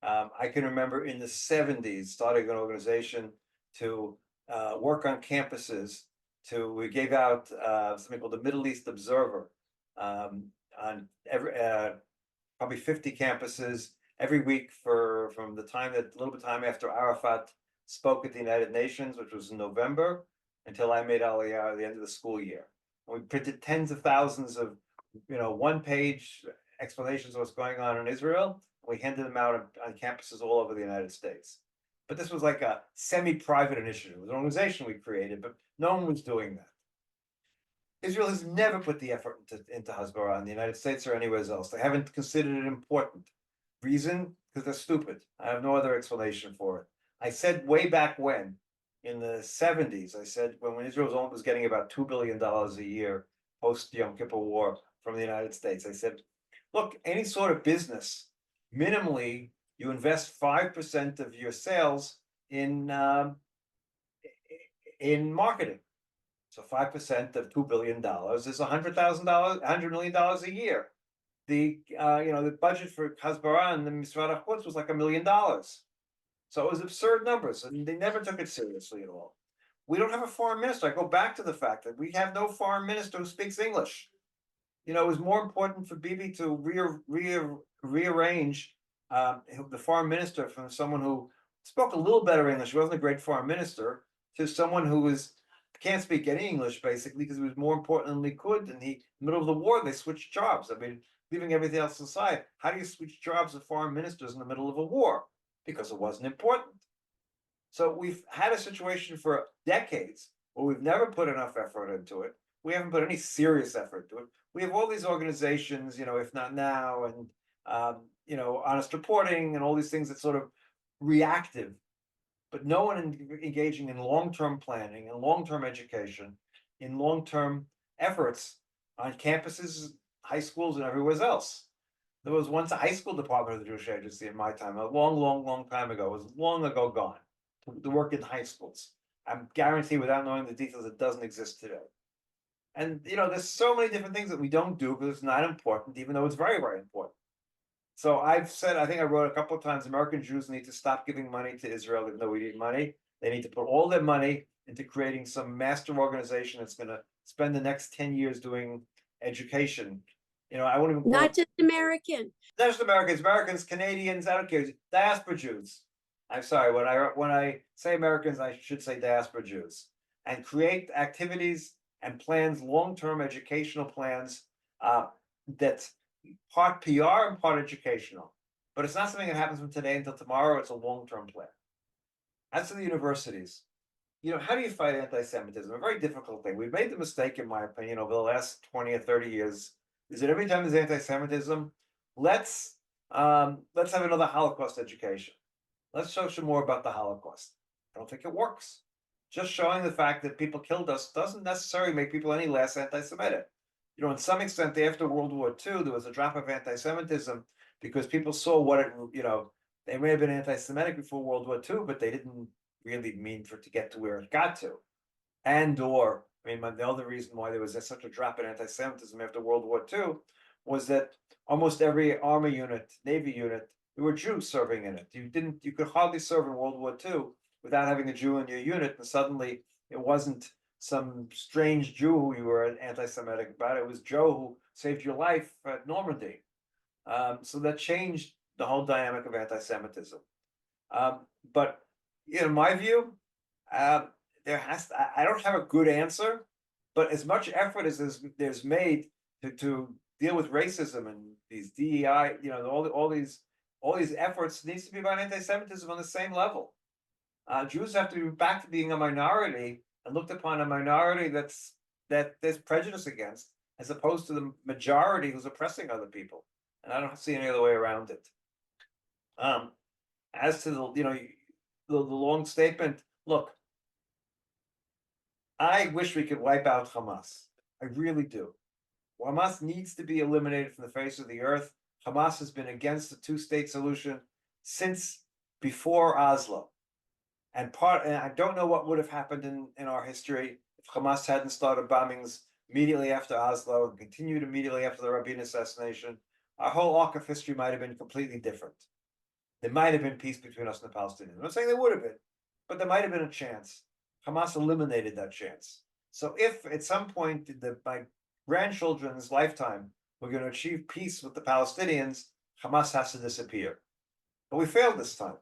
I can remember in the 70s starting an organization to work on campuses. We gave out something called the Middle East Observer on every probably 50 campuses every week from the time that, a little bit of time after Arafat spoke at the United Nations, which was in November, until I made Aliyah at the end of the school year. And we printed tens of thousands of, you know, one-page explanations of what's going on in Israel. We handed them out on campuses all over the United States. But this was like a semi-private initiative. It was an organization we created, but no one was doing that. Israel has never put the effort into Hasbara in the United States or anywhere else. They haven't considered it important. Reason? Because they're stupid. I have no other explanation for it. I said way back when, in the 70s, I said when Israel was getting about $2 billion a year post Yom Kippur War from the United States, I said, look, any sort of business, minimally, you invest 5% of your sales in marketing. So 5% of $2 billion is $100,000, $100 million a year. The the budget for Hasbara and the Misrad HaChutz was like $1 million. So it was absurd numbers, and they never took it seriously at all. We don't have a foreign minister. I go back to the fact that we have no foreign minister who speaks English. You know, it was more important for Bibi to rearrange the foreign minister from someone who spoke a little better English, wasn't a great foreign minister, to someone who was can't speak any English basically because he was more important than Likud. And he, in the middle of the war, they switched jobs. I mean, leaving everything else aside, how do you switch jobs of foreign ministers in the middle of a war? Because it wasn't important. So we've had a situation for decades where we've never put enough effort into it. We haven't put any serious effort into it. We have all these organizations, If Not Now, and honest reporting, and all these things that sort of reactive, but no one engaging in long-term planning and long-term education, in long-term efforts on campuses, high schools, and everywhere else. There was once a high school department of the Jewish Agency in my time, a long time ago. It was long ago gone. To work in high schools. I'm guaranteed, without knowing the details, it doesn't exist today. And there's so many different things that we don't do because it's not important, even though it's very, very important. So I've said, I think I wrote a couple of times, American Jews need to stop giving money to Israel, even though we need money. They need to put all their money into creating some master organization that's going to spend the next 10 years doing education. I wouldn't even Not just American. Not just Americans, Canadians, I don't care, diaspora Jews. I'm sorry, when I say Americans, I should say diaspora Jews, and create activities and plans, long-term educational plans that's part PR and part educational. But it's not something that happens from today until tomorrow. It's a long-term plan. As to the universities, how do you fight anti-Semitism? A very difficult thing. We've made the mistake, in my opinion, over the last 20 or 30 years, is that every time there's anti-Semitism, let's have another Holocaust education. Let's show some more about the Holocaust. I don't think it works. Just showing the fact that people killed us doesn't necessarily make people any less anti-Semitic. In some extent, after World War II, there was a drop of anti-Semitism because people saw what they may have been anti-Semitic before World War II, but they didn't really mean for it to get to where it got to. The other reason why there was such a drop in anti-Semitism after World War II was that almost every army unit, Navy unit, there were Jews serving in it. You could hardly serve in World War II without having a Jew in your unit, and suddenly it wasn't some strange Jew who you were anti-Semitic about. It was Joe who saved your life at Normandy. So that changed the whole dynamic of anti-Semitism. But in my view, I don't have a good answer, but as much effort as there's made to deal with racism and these DEI, all these efforts needs to be about anti-Semitism on the same level. Jews have to be back to being a minority and looked upon a minority that there's prejudice against, as opposed to the majority who's oppressing other people. And I don't see any other way around it. As to the long statement, look, I wish we could wipe out Hamas. I really do. Hamas needs to be eliminated from the face of the earth. Hamas has been against the two-state solution since before Oslo. And I don't know what would have happened in our history if Hamas hadn't started bombings immediately after Oslo and continued immediately after the Rabin assassination. Our whole arc of history might have been completely different. There might have been peace between us and the Palestinians. I'm not saying there would have been, but there might have been a chance. Hamas eliminated that chance. So if at some point my grandchildren's lifetime we're going to achieve peace with the Palestinians, Hamas has to disappear. But we failed this time.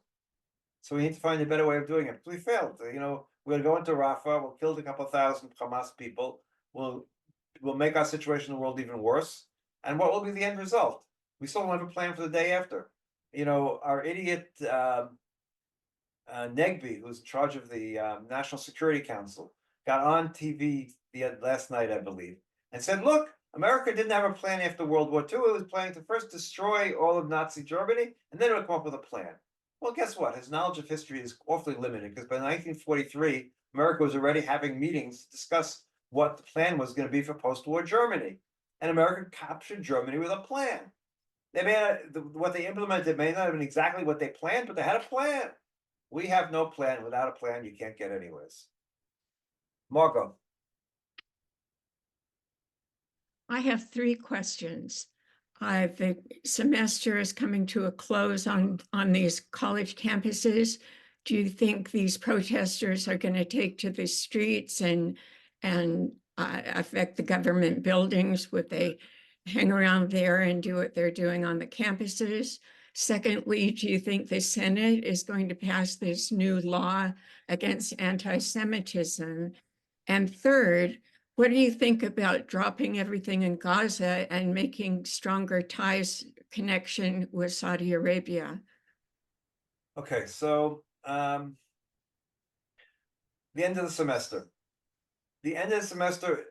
So we need to find a better way of doing it. We failed. We'll go into Rafah, we'll kill a couple thousand Hamas people, we'll make our situation in the world even worse. And what will be the end result? We still don't have a plan for the day after. Our idiot Negbi, who's in charge of the National Security Council, got on TV last night, I believe, and said, look, America didn't have a plan after World War II. It was planning to first destroy all of Nazi Germany, and then it would come up with a plan. Well, guess what? His knowledge of history is awfully limited, because by 1943, America was already having meetings to discuss what the plan was going to be for post-war Germany. And America captured Germany with a plan. What they implemented may not have been exactly what they planned, but they had a plan. We have no plan. Without a plan, you can't get anyways. Margot. I have 3 questions. The semester is coming to a close on these college campuses. Do you think these protesters are going to take to the streets and affect the government buildings? Would they hang around there and do what they're doing on the campuses? Secondly, do you think the Senate is going to pass this new law against anti-Semitism? And third, what do you think about dropping everything in Gaza and making stronger ties, connection with Saudi Arabia? Okay, so the end of the semester. The end of the semester,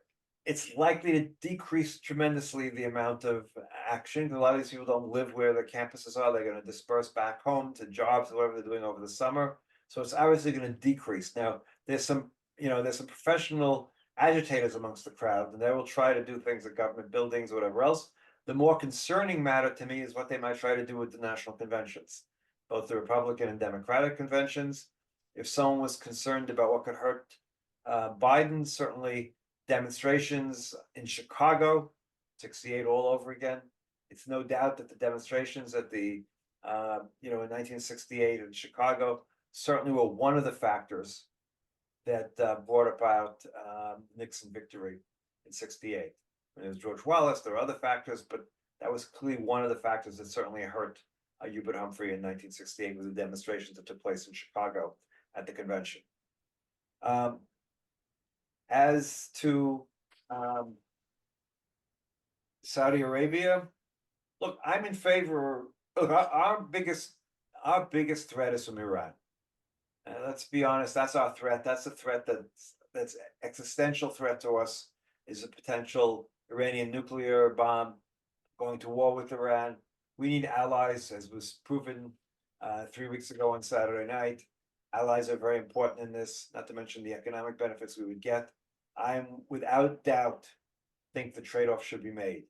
it's likely to decrease tremendously the amount of action. A lot of these people don't live where the campuses are. They're going to disperse back home to jobs, whatever they're doing over the summer. So it's obviously going to decrease. Now, there's some professional agitators amongst the crowd, and they will try to do things at government buildings or whatever else. The more concerning matter to me is what they might try to do with the national conventions, both the Republican and Democratic conventions. If someone was concerned about what could hurt Biden, certainly demonstrations in Chicago, 68 all over again. It's no doubt that the demonstrations at the, in 1968 in Chicago certainly were one of the factors that brought about Nixon victory in 68. And it was George Wallace, there were other factors, but that was clearly one of the factors that certainly hurt Hubert Humphrey in 1968 was the demonstrations that took place in Chicago at the convention. As to Saudi Arabia, look, I'm in favor. Look, our biggest threat is from Iran. Let's be honest, that's our threat. That's a threat that's existential threat to us, is a potential Iranian nuclear bomb, going to war with Iran. We need allies, as was proven 3 weeks ago on Saturday night. Allies are very important in this, not to mention the economic benefits we would get. I'm without doubt think the trade-off should be made.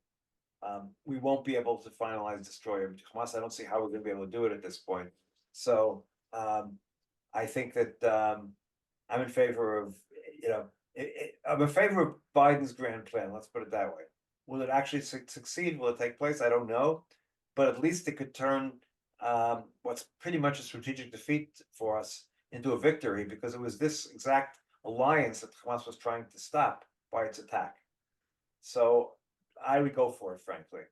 We won't be able to finalize destroyer Hamas. I don't see how we're going to be able to do it at this point. So I think that I'm in favor of, I'm in favor of Biden's grand plan. Let's put it that way. Will it actually succeed? Will it take place? I don't know. But at least it could turn what's pretty much a strategic defeat for us into a victory, because it was this exact alliance that Hamas was trying to stop by its attack. So I would go for it, frankly.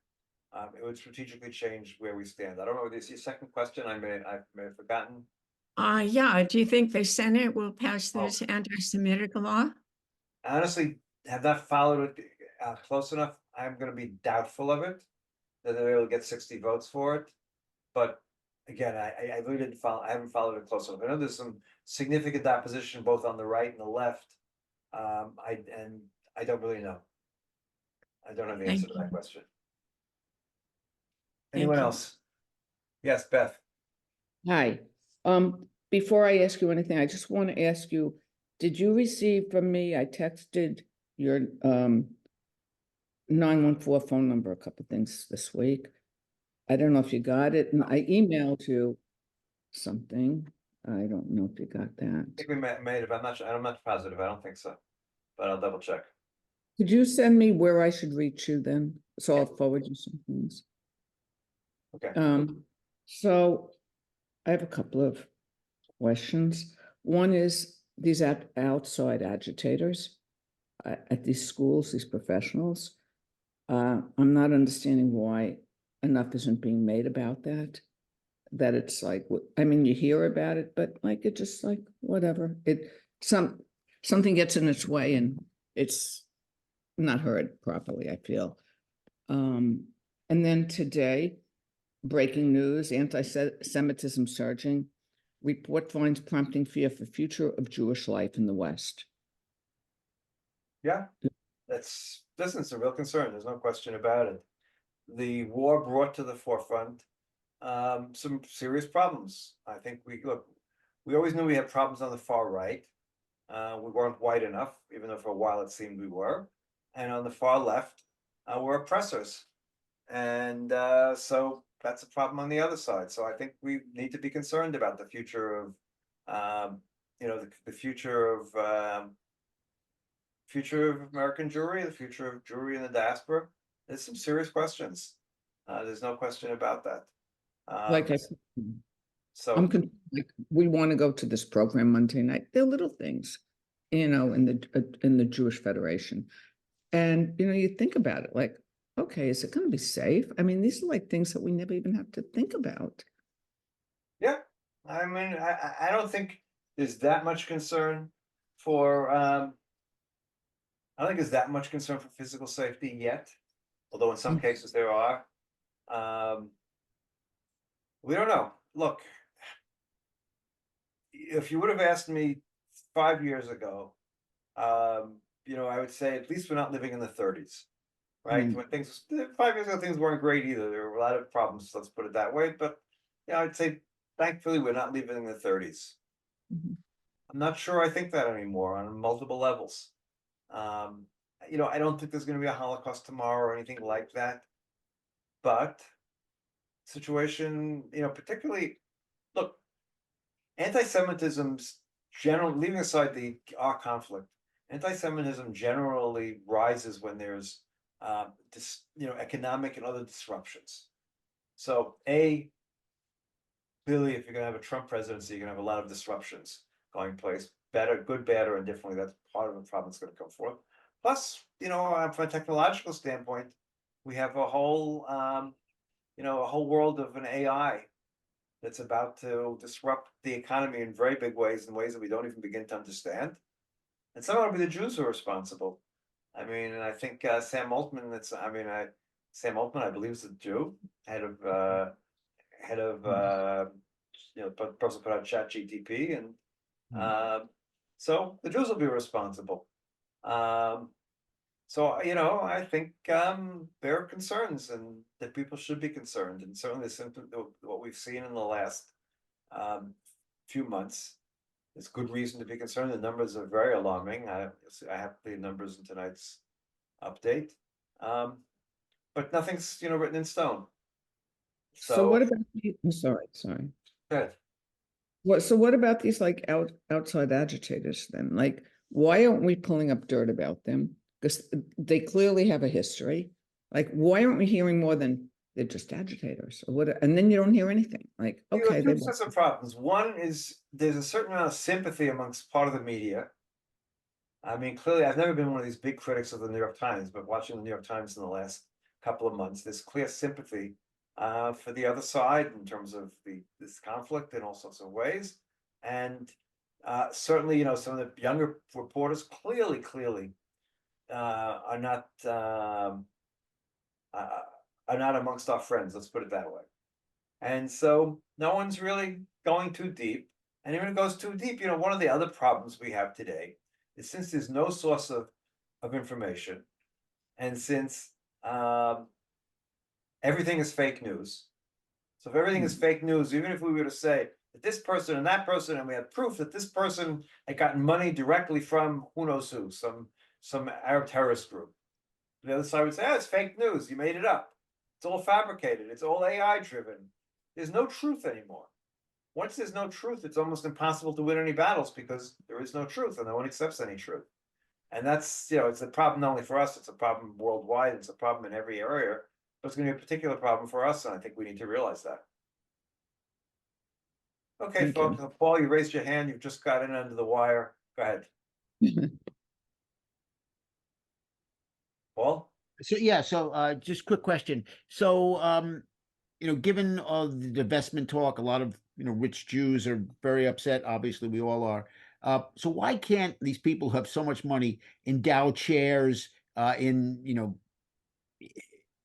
It would strategically change where we stand. I don't know whether this is your second question. I may have forgotten. Yeah. Do you think the Senate will pass this anti-Semitic law? I honestly have not followed it close enough. I'm going to be doubtful of it, that they're able to get 60 votes for it. But again, I really didn't follow. I haven't followed it close enough. I know there's some significant opposition both on the right and the left. I don't really know. I don't have the answer to that question. Anyone else? Yes, Beth. Hi. Before I ask you anything, I just want to ask you, did you receive from me, I texted your 914 phone number, a couple things this week. I don't know if you got it, and I emailed you something. I don't know if you got that. I think we made it. I'm not positive. I don't think so, but I'll double check. Could you send me where I should reach you then? So I'll forward you some things. Okay. So I have a couple of questions. One is these outside agitators at these schools, these professionals. I'm not understanding why enough isn't being made about that. That it's like, I mean, you hear about it, but like, it just like, whatever. Something gets in its way and it's not heard properly, I feel. And then today, breaking news, anti-Semitism surging. Report finds prompting fear for future of Jewish life in the West. Yeah, it's a real concern. There's no question about it. The war brought to the forefront some serious problems. I think we always knew we had problems on the far right. We weren't white enough, even though for a while it seemed we were. And on the far left, we're oppressors. And so that's a problem on the other side. So I think we need to be concerned about the future of, the future of American Jewry, the future of Jewry in the diaspora. There's some serious questions. There's no question about that. I'm like, we want to go to this program Monday night. They're little things, in the Jewish Federation, and you think about it, like, okay, is it going to be safe? I mean, these are like things that we never even have to think about. Yeah, I mean, I don't think there's that much concern for I don't think there's that much concern for physical safety yet, although in some cases there are. We don't know. Look, if you would have asked me 5 years ago, I would say at least we're not living in the 30s, right? Mm. When 5 years ago, things weren't great either. There were a lot of problems, let's put it that way. But yeah, I'd say thankfully we're not living in the 30s. Mhm. I'm not sure I think that anymore on multiple levels. I don't think there's going to be a Holocaust tomorrow or anything like that. But situation, particularly, look, anti-Semitism's general, leaving aside our conflict, anti-Semitism generally rises when there's, economic and other disruptions. So, clearly, if you're going to have a Trump presidency, you're going to have a lot of disruptions going place, better, good, bad, or indifferently. That's part of the problem that's going to come forth. Plus, from a technological standpoint, we have a whole world of an AI that's about to disrupt the economy in very big ways, in ways that we don't even begin to understand. And somehow it'll be the Jews who are responsible. I mean, and I think Sam Altman. Sam Altman, I believe, is a Jew, head of person put out ChatGTP, and so the Jews will be responsible. So I think there are concerns, and that people should be concerned, and certainly what we've seen in the last few months, there's good reason to be concerned. The numbers are very alarming. I have the numbers in tonight's update, but nothing's written in stone. So what So about I'm sorry. good. What about these like outside agitators then? Like, why aren't we pulling up dirt about them? Because they clearly have a history. Like, why aren't we hearing more than they're just agitators or what? And then you don't hear anything. Like, You okay, have they two sets of problems. One is there's a certain amount of sympathy amongst part of the media. I mean, clearly, I've never been one of these big critics of the New York Times, but watching the New York Times in the last couple of months, there's clear sympathy for the other side in terms of this conflict in all sorts of ways. And certainly, some of the younger reporters clearly are not amongst our friends. Let's put it that way. And so no one's really going too deep. And even if it goes too deep, one of the other problems we have today is, since there's no source of information, and since everything is fake news. So if everything is fake news, even if we were to say that this person and that person, and we had proof that this person had gotten money directly from who knows who, some Arab terrorist group, the other side would say, it's fake news. You made it up. It's all fabricated. It's all AI driven. There's no truth anymore. Once there's no truth, it's almost impossible to win any battles, because there is no truth and no one accepts any truth. And that's, it's a problem not only for us, it's a problem worldwide, it's a problem in every area, but it's going to be a particular problem for us, and I think we need to realize that. Okay, Thank folks. Paul, you raised your hand. You've just got in under the wire. Go ahead. Paul? So yeah, just quick question. So given all the divestment talk, a lot of rich Jews are very upset. Obviously, we all are. So why can't these people who have so much money endow chairs in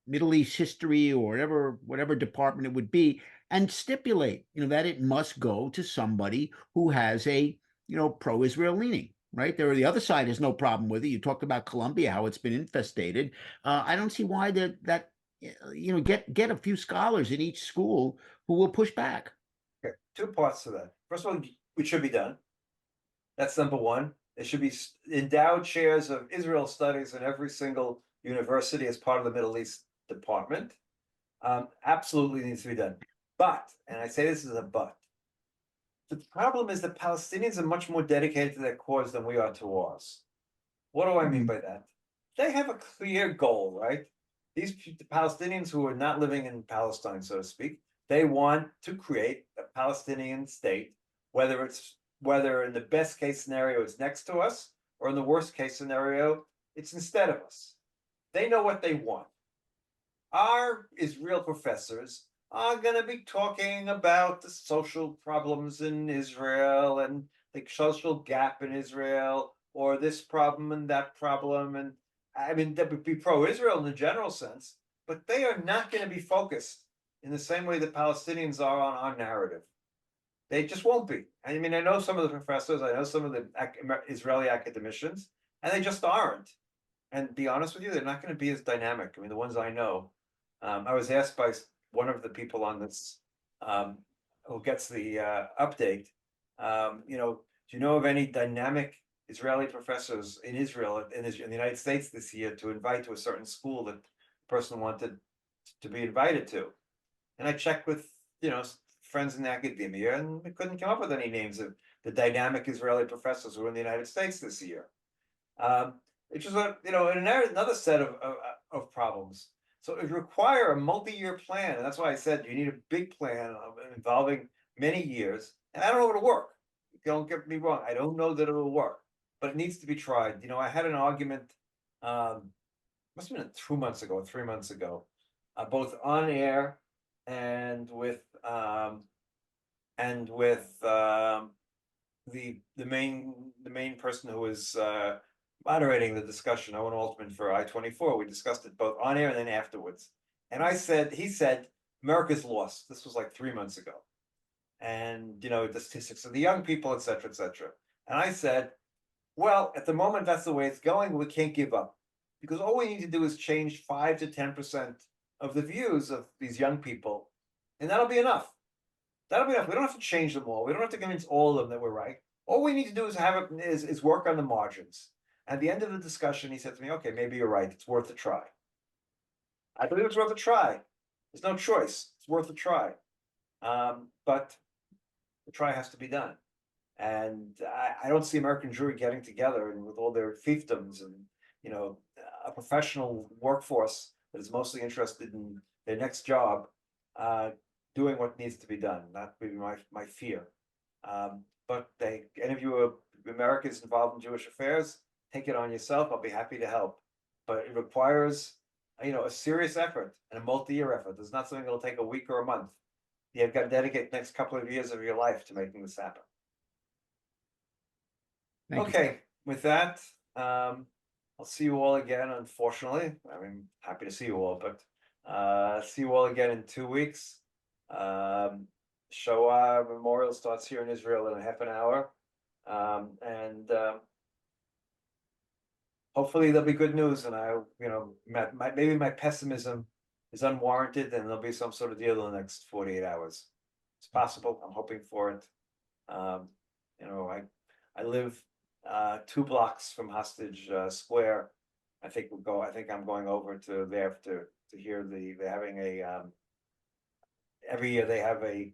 Middle East history or whatever department it would be, and stipulate that it must go to somebody who has a pro-Israel leaning? Right there, the other side has no problem with it. You talked about Colombia, how it's been infestated. I don't see why that get a few scholars in each school who will push back. Okay, two parts to that. First of all, it should be done. That's number one. There should be endowed chairs of Israel studies in every single university as part of the Middle East department. Absolutely needs to be done. But, and I say this is a but, the problem is that Palestinians are much more dedicated to their cause than we are to ours. What do I mean by that? They have a clear goal, right? The Palestinians who are not living in Palestine, so to speak, they want to create a Palestinian state, whether in the best case scenario it's next to us, or in the worst case scenario it's instead of us. They know what they want. Our Israel professors are going to be talking about the social problems in Israel and the social gap in Israel, or this problem and that problem. And I mean, that would be pro-Israel in the general sense, but they are not going to be focused in the same way that Palestinians are on our narrative. They just won't be. I mean, I know some of the professors, I know some of the Israeli academicians, and they just aren't. And to be honest with you, they're not going to be as dynamic. I mean, the ones I know, I was asked by one of the people on this, who gets the update, do you know of any dynamic Israeli professors in Israel, in the United States this year, to invite to a certain school that the person wanted to be invited to? And I checked with, friends in academia, and we couldn't come up with any names of the dynamic Israeli professors who were in the United States this year. Which is another set of problems. So it require a multi-year plan, and that's why I said you need a big plan involving many years. And I don't know if it'll work. Don't get me wrong, I don't know that it'll work, but it needs to be tried. I had an argument, must have been 2 months ago, 3 months ago, both on air and with the main person who was moderating the discussion, Owen Altman for I-24. We discussed it both on air and then afterwards. And he said, America's lost. This was like 3 months ago. And, the statistics of the young people, et cetera, et cetera. And I said, well, at the moment, that's the way it's going. We can't give up, because all we need to do is change 5 to 10% of the views of these young people, and that'll be enough. That'll be enough. We don't have to change them all. We don't have to convince all of them that we're right. All we need to do is work on the margins. At the end of the discussion, he said to me, okay, maybe you're right. It's worth a try. I believe it's worth a try. There's no choice. It's worth a try. But the try has to be done. And I don't see American Jewry getting together and with all their fiefdoms and, a professional workforce that is mostly interested in their next job, doing what needs to be done. That would be my fear. But any of you Americans involved in Jewish affairs, take it on yourself. I'll be happy to help. But it requires, a serious effort and a multi-year effort. It's not something that'll take a week or a month. You've got to dedicate the next couple of years of your life to making this happen. Thank you. Okay, with that, I'll see you all again, unfortunately. I mean, happy to see you all, but see you all again in 2 weeks. Shoah Memorial starts here in Israel in a half an hour. And hopefully there'll be good news, and maybe my pessimism is unwarranted, and there'll be some sort of deal in the next 48 hours. It's possible. I'm hoping for it. I live 2 blocks from Hostage Square. I think I'm going over to there to hear they're having a every year they have a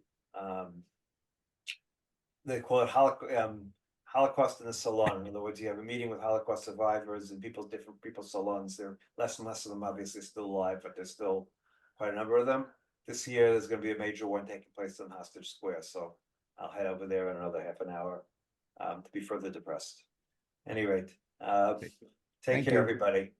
they call it Holocaust in the Salon. In other words, you have a meeting with Holocaust survivors and different people's salons. There are less and less of them, obviously, still alive, but there's still quite a number of them. This year, there's going to be a major one taking place on Hostage Square, so I'll head over there in another half an hour to be further depressed. At any rate, take Thank care, you. everybody.